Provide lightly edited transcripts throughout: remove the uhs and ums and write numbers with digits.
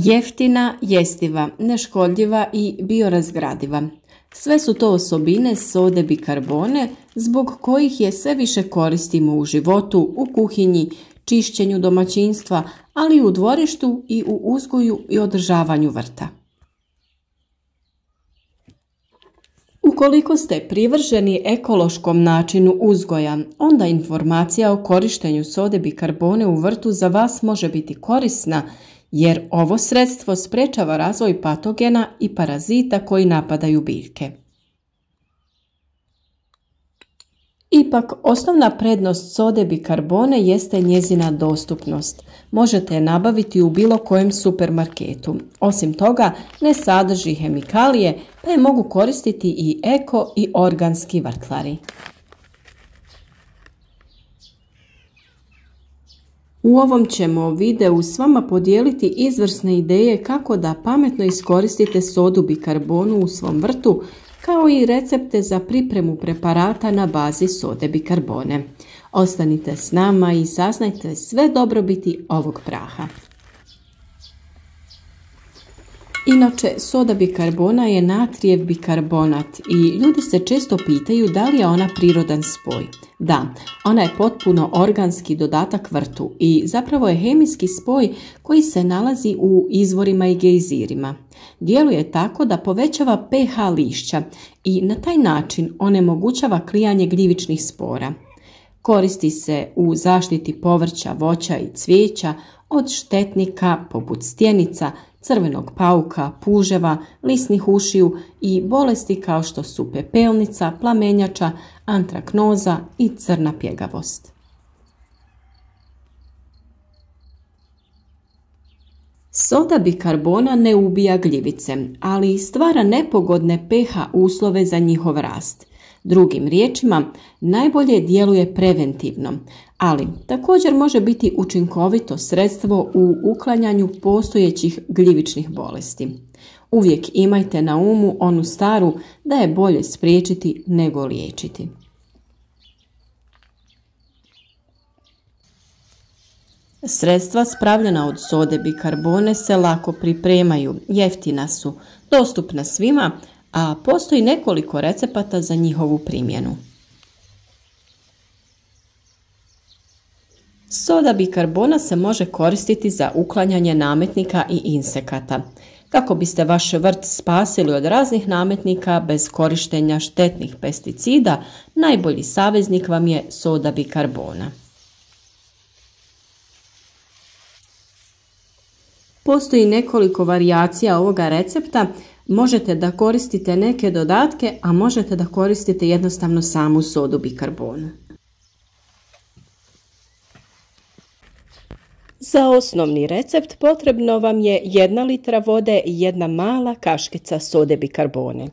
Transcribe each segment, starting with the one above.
Jeftina, jestiva, neškodljiva i biorazgradiva. Sve su to osobine sode bikarbone zbog kojih je sve više koristimo u životu, u kuhinji, čišćenju domaćinstva, ali i u dvorištu i u uzgoju i održavanju vrta. Ukoliko ste privrženi ekološkom načinu uzgoja, onda informacija o korištenju sode bikarbone u vrtu za vas može biti korisna, jer ovo sredstvo sprečava razvoj patogena i parazita koji napadaju biljke. Ipak, osnovna prednost sode bikarbone jeste njezina dostupnost. Možete je nabaviti u bilo kojem supermarketu. Osim toga, ne sadrži hemikalije, pa je mogu koristiti i eko i organski vrtlari. U ovom ćemo videu s vama podijeliti izvrsne ideje kako da pametno iskoristite sodu bikarbonu u svom vrtu, kao i recepte za pripremu preparata na bazi sode bikarbone. Ostanite s nama i saznajte sve dobrobiti ovog praha. Inače, soda bikarbona je natrijev bikarbonat i ljudi se često pitaju da li je ona prirodan spoj. Da, ona je potpuno organski dodatak vrtu i zapravo je hemijski spoj koji se nalazi u izvorima i gejzirima. Djeluje tako da povećava pH lišća i na taj način onemogućava klijanje gljivičnih spora. Koristi se u zaštiti povrća, voća i cvijeća od štetnika poput stjenica, crvenog pauka, puževa, lisnih ušiju i bolesti kao što su pepelnica, plamenjača, antraknoza i crna pjegavost. Soda bikarbona ne ubija gljivice, ali stvara nepogodne pH uslove za njihov rast. Drugim riječima, najbolje djeluje preventivno, ali također može biti učinkovito sredstvo u uklanjanju postojećih gljivičnih bolesti. Uvijek imajte na umu onu staru da je bolje spriječiti nego liječiti. Sredstva spravljena od sode bikarbone se lako pripremaju, jeftina su, dostupna svima, a postoji nekoliko recepata za njihovu primjenu. Soda bikarbona se može koristiti za uklanjanje nametnika i insekata. Kako biste vaš vrt spasili od raznih nametnika bez korištenja štetnih pesticida, najbolji saveznik vam je soda bikarbona. Postoji nekoliko varijacija ovoga recepta. Možete da koristite neke dodatke, a možete da koristite jednostavno samu sodu bikarbonu. Za osnovni recept potrebno vam je 1 litra vode i 1 mala kaškica sode bikarbone.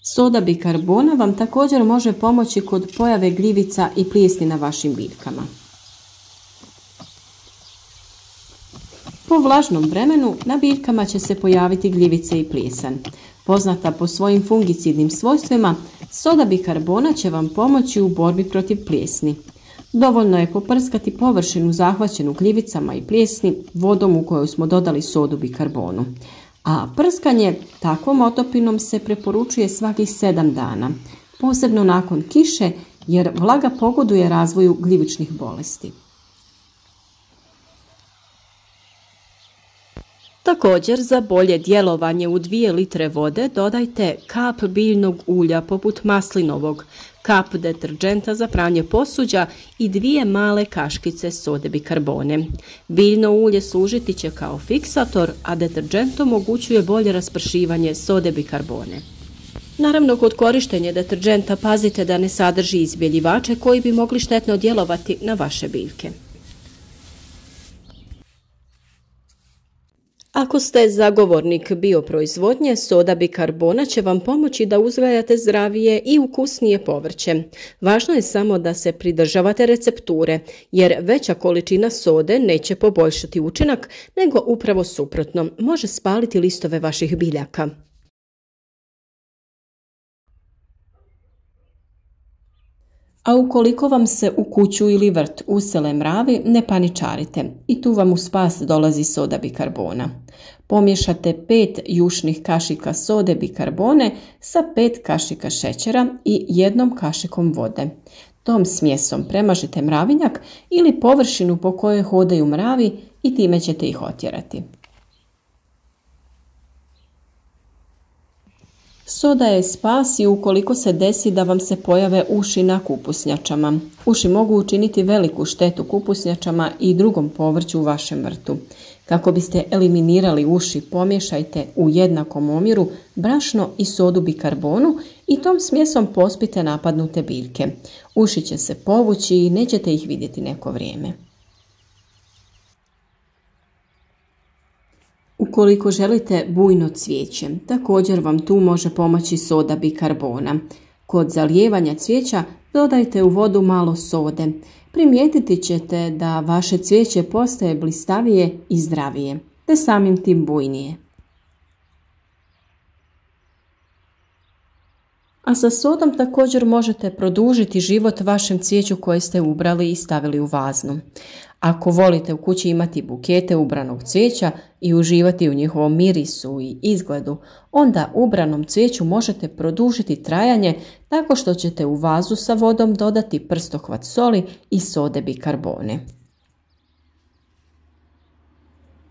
Soda bikarbona vam također može pomoći kod pojave gljivica i plijesni na vašim biljkama. Po vlažnom vremenu na biljkama će se pojaviti gljivice i plijesan. Poznata po svojim fungicidnim svojstvima, soda bikarbona će vam pomoći u borbi protiv plijesni. Dovoljno je poprskati površinu zahvaćenu gljivicama i plijesni vodom u kojoj smo dodali sodu bikarbonu. A prskanje takvom otopinom se preporučuje svakih 7 dana, posebno nakon kiše jer vlaga pogoduje razvoju gljivičnih bolesti. Također, za bolje djelovanje u 2 litre vode dodajte kap biljnog ulja poput maslinovog, kap deterdženta za pranje posuđa i 2 male kaškice sode bikarbone. Biljno ulje služiti će kao fiksator, a deterdžent omogućuje bolje raspršivanje sode bikarbone. Naravno, kod korištenja deterdženta pazite da ne sadrži izbjeljivače koji bi mogli štetno djelovati na vaše biljke. Ako ste zagovornik bioproizvodnje, soda bikarbona će vam pomoći da uzgajate zdravije i ukusnije povrće. Važno je samo da se pridržavate recepture, jer veća količina sode neće poboljšati učinak, nego upravo suprotno, može spaliti listove vaših biljaka. A ukoliko vam se u kuću ili vrt usele mravi, ne paničarite i tu vam u spas dolazi soda bikarbona. Pomiješate 5 jušnih kašika sode bikarbone sa 5 kašika šećera i 1 kašikom vode. Tom smjesom premažite mravinjak ili površinu po kojoj hodaju mravi i time ćete ih otjerati. Soda je spas i ukoliko se desi da vam se pojave uši na kupusnjačama. Uši mogu učiniti veliku štetu kupusnjačama i drugom povrću u vašem vrtu. Kako biste eliminirali uši, pomiješajte u jednakom omjeru brašno i sodu bikarbonu i tom smjesom pospite napadnute biljke. Uši će se povući i nećete ih vidjeti neko vrijeme. Ukoliko želite bujno cvijeće, također vam tu može pomoći soda bikarbona. Kod zalijevanja cvijeća dodajte u vodu malo sode. Primijetiti ćete da vaše cvijeće postaje blistavije i zdravije, te samim tim bujnije. A sa sodom također možete produžiti život vašem cvijeću koje ste ubrali i stavili u vaznu. Ako volite u kući imati bukete ubranog cvijeća i uživati u njihovom mirisu i izgledu, onda ubranom cvijeću možete produžiti trajanje tako što ćete u vazu sa vodom dodati prstohvat soli i sode bikarbone.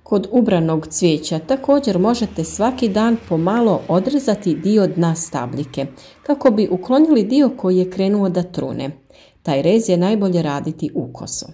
Kod ubranog cvijeća također možete svaki dan pomalo odrezati dio dna stabljike kako bi uklonili dio koji je krenuo da trune. Taj rez je najbolje raditi ukoso.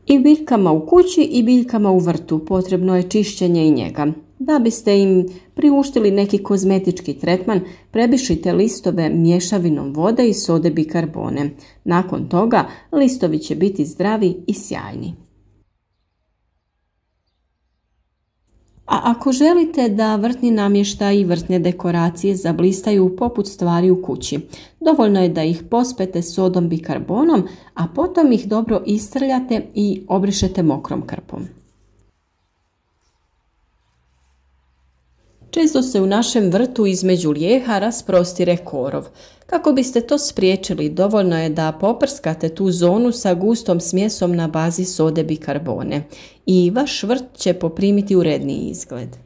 I biljkama u kući i biljkama u vrtu potrebno je čišćenje i njega. Da biste im priuštili neki kozmetički tretman, prebrišite listove mješavinom vode i sode bikarbone. Nakon toga listovi će biti zdravi i sjajni. A ako želite da vrtni namještaj i vrtne dekoracije zablistaju poput stvari u kući, dovoljno je da ih pospete sodom bikarbonom, a potom ih dobro istrljate i obrišete mokrom krpom. Često se u našem vrtu između lijeha rasprostire korov. Kako biste to spriječili, dovoljno je da poprskate tu zonu sa gustom smjesom na bazi sode bikarbone i vaš vrt će poprimiti uredniji izgled.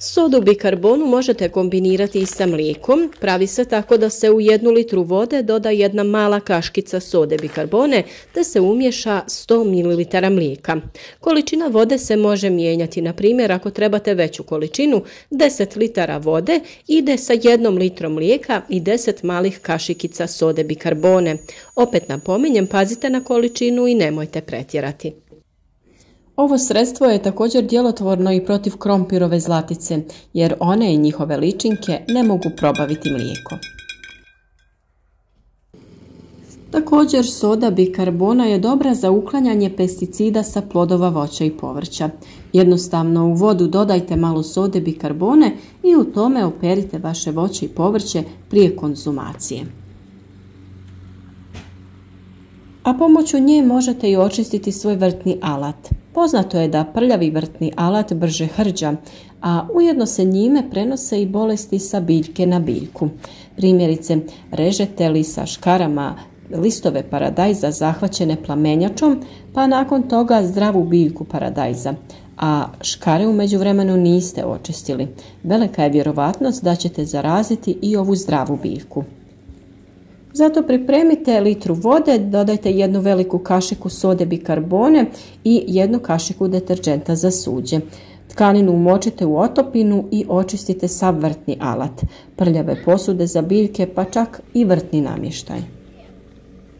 Sodu bikarbonu možete kombinirati i sa mlijekom. Pravi se tako da se u 1 litru vode doda 1 mala kaškica sode bikarbone te se umješa 100 ml mlijeka. Količina vode se može mijenjati, na primjer ako trebate veću količinu, 10 litara vode ide sa 1 litrom mlijeka i 10 malih kašikica sode bikarbone. Opet napominjem, pazite na količinu i nemojte pretjerati. Ovo sredstvo je također djelotvorno i protiv krompirove zlatice, jer one i njihove ličinke ne mogu probaviti mlijeko. Također soda bikarbona je dobra za uklanjanje pesticida sa plodova voća i povrća. Jednostavno u vodu dodajte malo sode bikarbone i u tome operite vaše voće i povrće prije konzumacije. A pomoću nje možete i očistiti svoj vrtni alat. Poznato je da prljavi vrtni alat brže hrđa, a ujedno se njime prenose i bolesti sa biljke na biljku. Primjerice, režete li sa škarama listove paradajza zahvaćene plamenjačom, pa nakon toga zdravu biljku paradajza, a škare u međuvremenu niste očistili. Velika je vjerovatnost da ćete zaraziti i ovu zdravu biljku. Zato pripremite litru vode, dodajte 1 veliku kašiku sode bikarbone i 1 kašiku deterdženta za suđe. Tkaninu umočite u otopinu i očistite sav vrtni alat, prljave posude za biljke pa čak i vrtni namještaj.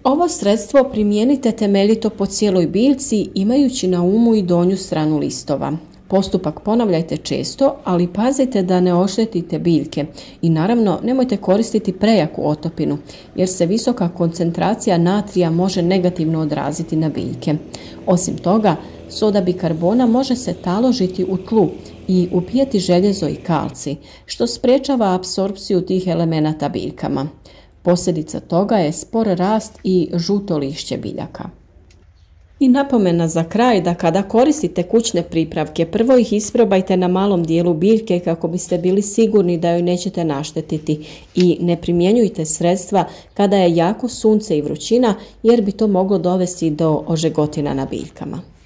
Ovo sredstvo primijenite temeljito po cijeloj biljci imajući na umu i donju stranu listova. Postupak ponavljajte često, ali pazite da ne oštetite biljke i naravno nemojte koristiti prejaku otopinu jer se visoka koncentracija natrija može negativno odraziti na biljke. Osim toga, soda bikarbona može se taložiti u tlu i upijati željezo i kalcij, što sprječava apsorpciju tih elemenata biljkama. Posljedica toga je spor rast i žuto lišće biljaka. I napomena za kraj da kada koristite kućne pripravke, prvo ih isprobajte na malom dijelu biljke kako biste bili sigurni da joj nećete naštetiti i ne primjenjujte sredstva kada je jako sunce i vrućina jer bi to moglo dovesti do ožegotina na biljkama.